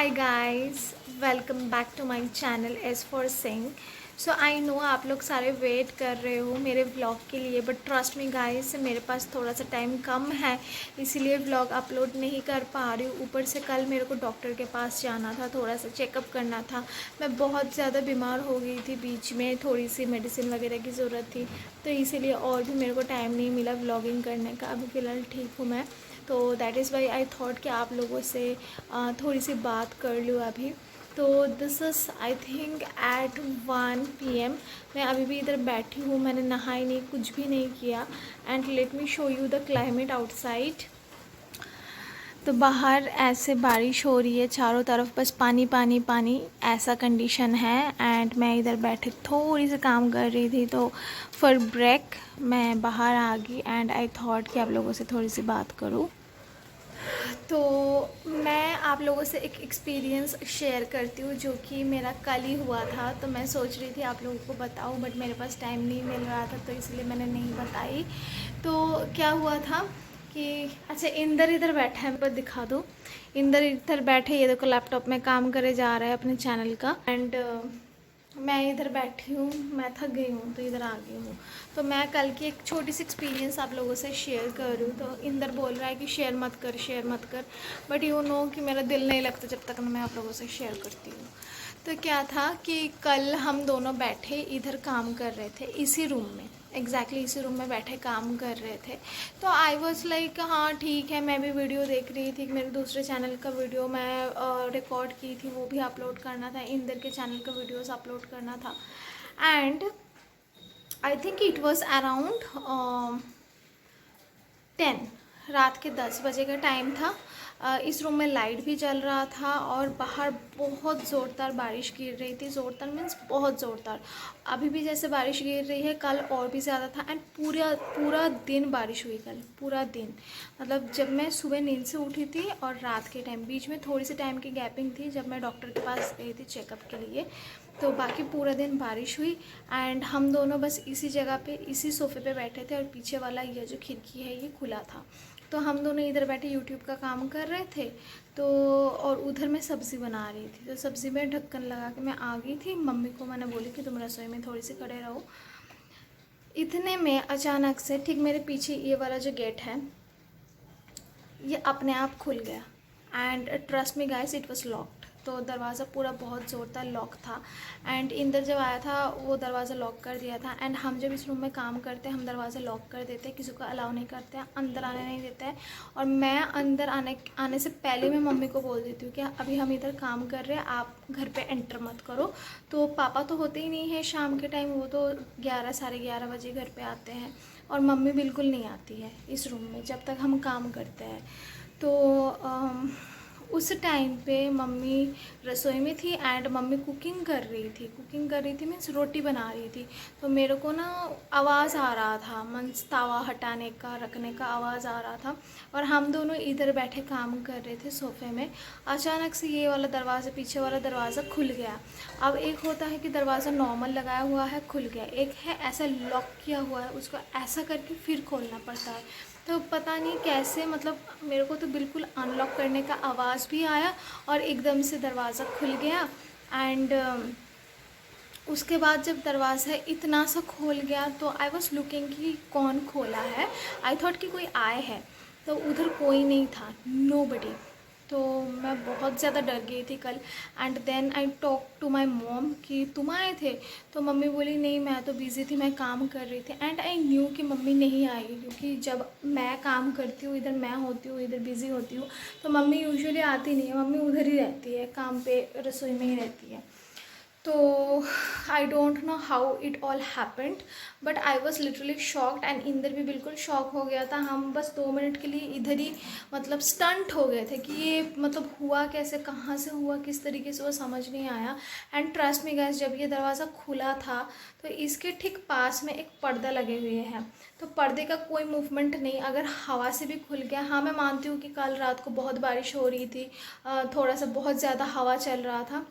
Hi guys, welcome back to my channel S for sing. So I know आप लोग सारे wait कर रहे हो मेरे व्लॉग के लिए, बट ट्रस्ट मी गाइस, मेरे पास थोड़ा सा टाइम कम है, इसीलिए व्लॉग अपलोड नहीं कर पा रही हूँ। ऊपर से कल मेरे को डॉक्टर के पास जाना था, थोड़ा सा चेकअप करना था। मैं बहुत ज़्यादा बीमार हो गई थी, बीच में थोड़ी सी मेडिसिन वगैरह की ज़रूरत थी, तो इसीलिए और भी मेरे को टाइम नहीं मिला व्लॉगिंग करने का। अभी फ़िलहाल ठीक हूँ मैं, तो that is why I thought कि आप लोगों से थोड़ी सी बात कर लूँ अभी। तो this is I think at 1 PM। मैं अभी भी इधर बैठी हूँ, मैंने नहाई नहीं, कुछ भी नहीं किया। And let me show you the climate outside. तो बाहर ऐसे बारिश हो रही है, चारों तरफ बस पानी पानी पानी, ऐसा कंडीशन है। एंड मैं इधर बैठे थोड़ी सी काम कर रही थी, तो फॉर ब्रेक मैं बाहर आ गई एंड आई थॉट कि आप लोगों से थोड़ी सी बात करूँ। तो मैं आप लोगों से एक एक्सपीरियंस शेयर करती हूँ जो कि मेरा कल ही हुआ था। तो मैं सोच रही थी आप लोगों को बताऊँ, बट मेरे पास टाइम नहीं मिल रहा था, तो इसलिए मैंने नहीं बताई। तो क्या हुआ था कि अच्छा, इंदर इधर बैठा है, मैं पर दिखा दूँ। इंदर इधर बैठे, ये देखो लैपटॉप में काम करे जा रहा है अपने चैनल का। एंड मैं इधर बैठी हूँ, मैं थक गई हूँ तो इधर आ गई हूँ। तो मैं कल की एक छोटी सी एक्सपीरियंस आप लोगों से शेयर कर रही हूँ। तो इंदर बोल रहा है कि शेयर मत कर, शेयर मत कर, बट यू नो कि मेरा दिल नहीं लगता जब तक मैं आप लोगों से शेयर करती हूँ। तो क्या था कि कल हम दोनों बैठे इधर काम कर रहे थे, इसी रूम में, एग्जैक्टली इसी रूम में बैठे काम कर रहे थे। तो आई वॉज लाइक हाँ ठीक है, मैं भी वीडियो देख रही थी, मेरे दूसरे चैनल का वीडियो मैं रिकॉर्ड की थी, वो भी अपलोड करना था, इंदर के चैनल का वीडियोस अपलोड करना था। And I think it was around 10, रात के 10 बजे का टाइम था। इस रूम में लाइट भी जल रहा था और बाहर बहुत ज़ोरदार बारिश गिर रही थी। ज़ोरदार मीन्स बहुत ज़ोरदार। अभी भी जैसे बारिश गिर रही है, कल और भी ज़्यादा था। एंड पूरा पूरा दिन बारिश हुई कल, पूरा दिन। मतलब जब मैं सुबह नींद से उठी थी और रात के टाइम, बीच में थोड़ी सी टाइम की गैपिंग थी जब मैं डॉक्टर के पास गई थी चेकअप के लिए। तो बाकी पूरा दिन बारिश हुई। एंड हम दोनों बस इसी जगह पे, इसी सोफ़े पे बैठे थे और पीछे वाला ये जो खिड़की है ये खुला था। तो हम दोनों इधर बैठे यूट्यूब का काम कर रहे थे। तो और उधर मैं सब्ज़ी बना रही थी, तो सब्ज़ी में ढक्कन लगा के मैं आ गई थी। मम्मी को मैंने बोली कि तुम रसोई में थोड़ी सी खड़े रहो। इतने में अचानक से ठीक मेरे पीछे ये वाला जो गेट है ये अपने आप खुल गया। And trust me guys, it was locked. तो दरवाज़ा पूरा बहुत ज़ोरदार लॉक था। एंड इंदर जब आया था वो दरवाज़ा लॉक कर दिया था। एंड हम जब इस रूम में काम करते हैं हम दरवाज़ा लॉक कर देते हैं, किसी को अलाउ नहीं करते हैं, अंदर आने नहीं देते हैं। और मैं अंदर आने से पहले मैं मम्मी को बोल देती हूँ कि अभी हम इधर काम कर रहे हैं, आप घर पे एंटर मत करो। तो पापा तो होते ही नहीं है शाम के टाइम, वो तो 11 साढ़े 11 बजे घर पे आते हैं। और मम्मी बिल्कुल नहीं आती है इस रूम में जब तक हम काम करते हैं। तो उस टाइम पे मम्मी रसोई में थी एंड मम्मी कुकिंग कर रही थी मीन्स रोटी बना रही थी। तो मेरे को ना आवाज़ आ रहा था, मीन्स तवा हटाने का, रखने का आवाज़ आ रहा था। और हम दोनों इधर बैठे काम कर रहे थे सोफ़े में। अचानक से ये वाला दरवाज़ा, पीछे वाला दरवाज़ा खुल गया। अब एक होता है कि दरवाज़ा नॉर्मल लगाया हुआ है, खुल गया। एक है ऐसा लॉक किया हुआ है, उसको ऐसा करके फिर खोलना पड़ता है। तो पता नहीं कैसे, मतलब मेरे को तो बिल्कुल अनलॉक करने का आवाज़ भी आया और एकदम से दरवाज़ा खुल गया। एंड उसके बाद जब दरवाज़ा इतना सा खोल गया तो आई वॉज लुकिंग कि कौन खोला है। आई थॉट कि कोई आए है, तो उधर कोई नहीं था, नोबडी। तो मैं बहुत ज़्यादा डर गई थी कल। And then I talk to my mom कि तुम आए थे। तो मम्मी बोली नहीं, मैं तो बिज़ी थी, मैं काम कर रही थी। एंड आई न्यू कि मम्मी नहीं आएगी, क्योंकि जब मैं काम करती हूँ, इधर मैं होती हूँ, इधर बिज़ी होती हूँ, तो मम्मी यूजुअली आती नहीं है, मम्मी उधर ही रहती है, काम पे रसोई में ही रहती है। तो I don't know how it all happened, but I was literally shocked. And Inder भी बिल्कुल शॉक हो गया था। हम बस 2 मिनट के लिए इधर ही मतलब स्टंट हो गए थे कि ये मतलब हुआ कैसे, कहाँ से हुआ, किस तरीके से, वो समझ नहीं आया। एंड ट्रस्ट मी गाइस, जब ये दरवाज़ा खुला था तो इसके ठीक पास में एक पर्दा लगे हुए हैं। तो पर्दे का कोई मूवमेंट नहीं, अगर हवा से भी खुल गया, हाँ मैं मानती हूँ कि कल रात को बहुत बारिश हो रही थी, थोड़ा सा बहुत ज़्यादा हवा चल रहा था।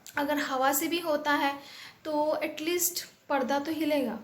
अगर हवा से भी होता है तो एटलीस्ट पर्दा तो हिलेगा।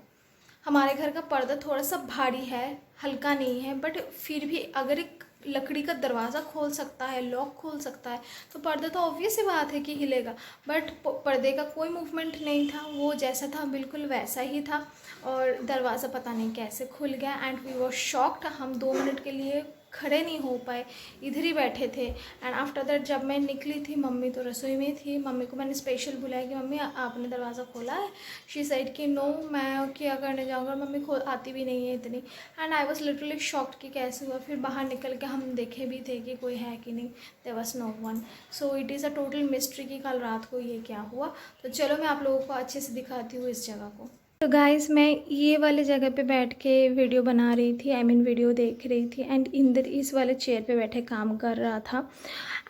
हमारे घर का पर्दा थोड़ा सा भारी है, हल्का नहीं है, बट फिर भी अगर एक लकड़ी का दरवाज़ा खोल सकता है, लॉक खोल सकता है, तो पर्दा तो ऑब्वियस सी बात है कि हिलेगा। बट पर्दे का कोई मूवमेंट नहीं था, वो जैसा था बिल्कुल वैसा ही था। और दरवाज़ा पता नहीं कैसे खुल गया एंड वी वर शॉक्ड। हम 2 मिनट के लिए खड़े नहीं हो पाए, इधर ही बैठे थे। एंड आफ्टर दैट जब मैं निकली थी, मम्मी तो रसोई में थी। मम्मी को मैंने स्पेशल बुलाया कि मम्मी आपने दरवाज़ा खोला है? शी सेड कि नो, मैं क्या करने जाऊँगा, मम्मी खोल आती भी नहीं है इतनी। And I was literally shocked कि कैसे हुआ। फिर बाहर निकल के हम देखे भी थे कि कोई है कि नहीं, there was no one. So it is a total mystery कि कल रात को ये क्या हुआ। तो चलो मैं आप लोगों को अच्छे से दिखाती हूँ इस जगह को। तो गाइस मैं ये वाले जगह पे बैठ के वीडियो बना रही थी, आई मीन वीडियो देख रही थी। एंड इंदर इस वाले चेयर पे बैठे काम कर रहा था।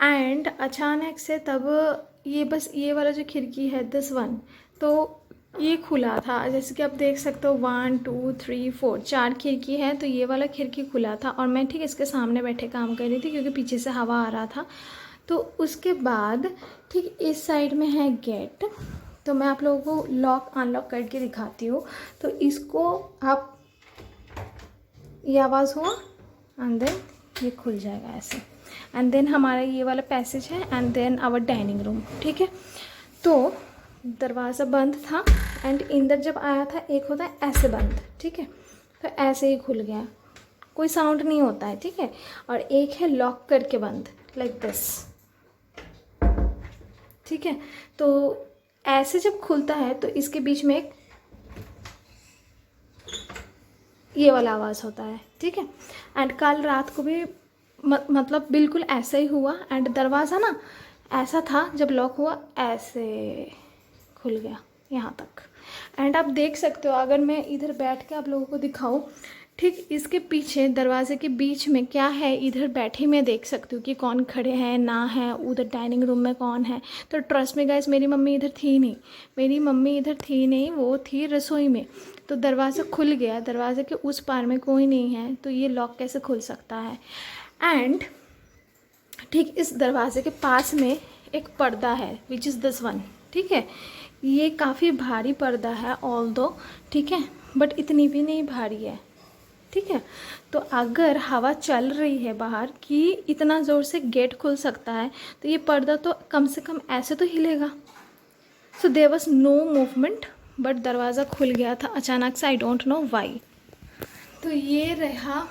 एंड अचानक से तब ये बस ये वाला जो खिड़की है दिस वन, तो ये खुला था। जैसे कि आप देख सकते हो 1 2 3 4 4 खिड़की है, तो ये वाला खिड़की खुला था और मैं ठीक इसके सामने बैठे काम कर रही थी क्योंकि पीछे से हवा आ रहा था। तो उसके बाद ठीक इस साइड में है गेट। तो मैं आप लोगों को लॉक अनलॉक करके दिखाती हूँ। तो इसको आप, ये आवाज़ हुआ एंड देन ये खुल जाएगा ऐसे। एंड देन हमारा ये वाला पैसेज है and then our dining room. ठीक है, तो दरवाज़ा बंद था एंड इंदर जब आया था, एक होता है ऐसे बंद, ठीक है, तो ऐसे ही खुल गया, कोई साउंड नहीं होता है। ठीक है, और एक है लॉक करके बंद, लाइक दिस। ठीक है, तो ऐसे जब खुलता है तो इसके बीच में एक ये वाला आवाज़ होता है। ठीक है, एंड कल रात को भी मतलब बिल्कुल ऐसा ही हुआ। एंड दरवाज़ा ना ऐसा था, जब लॉक हुआ ऐसे खुल गया यहाँ तक। एंड आप देख सकते हो, अगर मैं इधर बैठ के आप लोगों को दिखाऊं, ठीक इसके पीछे दरवाजे के बीच में क्या है, इधर बैठी मैं देख सकती हूँ कि कौन खड़े हैं ना है, उधर डाइनिंग रूम में कौन है। तो ट्रस्ट में गाइस, मेरी मम्मी इधर थी नहीं, मेरी मम्मी इधर थी नहीं, वो थी रसोई में। तो दरवाज़ा खुल गया, दरवाजे के उस पार में कोई नहीं है, तो ये लॉक कैसे खुल सकता है। एंड ठीक इस दरवाजे के पास में एक पर्दा है विच इज़ दिस वन। ठीक है, ये काफ़ी भारी पर्दा है ऑल दो, ठीक है, बट इतनी भी नहीं भारी है। ठीक है, तो अगर हवा चल रही है बाहर कि इतना ज़ोर से गेट खुल सकता है, तो ये पर्दा तो कम से कम ऐसे तो हिलेगा। So there was no movement, but दरवाज़ा खुल गया था अचानक से, आई डोंट नो वाई। तो ये रहा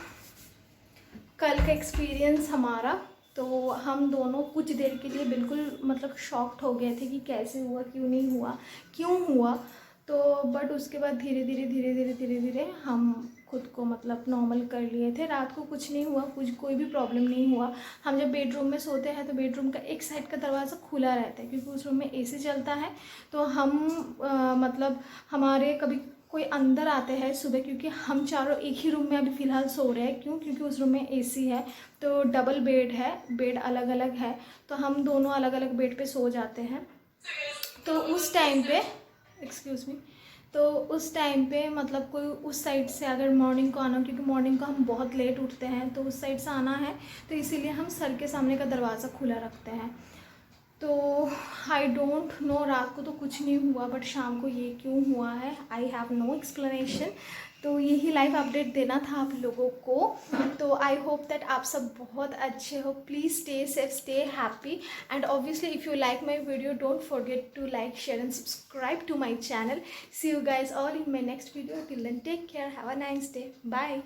कल का एक्सपीरियंस हमारा। तो हम दोनों कुछ देर के लिए बिल्कुल मतलब शॉक्ड हो गए थे कि कैसे हुआ, क्यों नहीं हुआ, क्यों हुआ। तो बट उसके बाद धीरे धीरे हम खुद को मतलब नॉर्मल कर लिए थे। रात को कुछ नहीं हुआ, कोई भी प्रॉब्लम नहीं हुआ। हम जब बेडरूम में सोते हैं तो बेडरूम का एक साइड का दरवाज़ा खुला रहता है क्योंकि उस रूम में एसी चलता है। तो हम मतलब हमारे कभी कोई अंदर आते हैं सुबह, क्योंकि हम चारों एक ही रूम में अभी फ़िलहाल सो रहे हैं। क्यों? क्योंकि उस रूम में एसी है, तो डबल बेड है, बेड अलग अलग है, तो हम दोनों अलग अलग बेड पे सो जाते हैं। तो उस टाइम पे एक्सक्यूज़ मी, तो उस टाइम पे मतलब कोई उस साइड से अगर मॉर्निंग को आना, क्योंकि मॉर्निंग को हम बहुत लेट उठते हैं, तो उस साइड से आना है, तो इसीलिए हम सर के सामने का दरवाज़ा खुला रखते हैं। तो आई डोंट नो, रात को तो कुछ नहीं हुआ, बट शाम को ये क्यों हुआ है, आई हैव नो एक्सप्लेनेशन। तो यही लाइव अपडेट देना था आप लोगों को। तो आई होप दैट आप सब बहुत अच्छे हो। Please stay safe, stay happy, and obviously if you like my video don't forget to like, share and subscribe to my channel. See you guys all in my next video. Till then, take care, have a nice day, bye.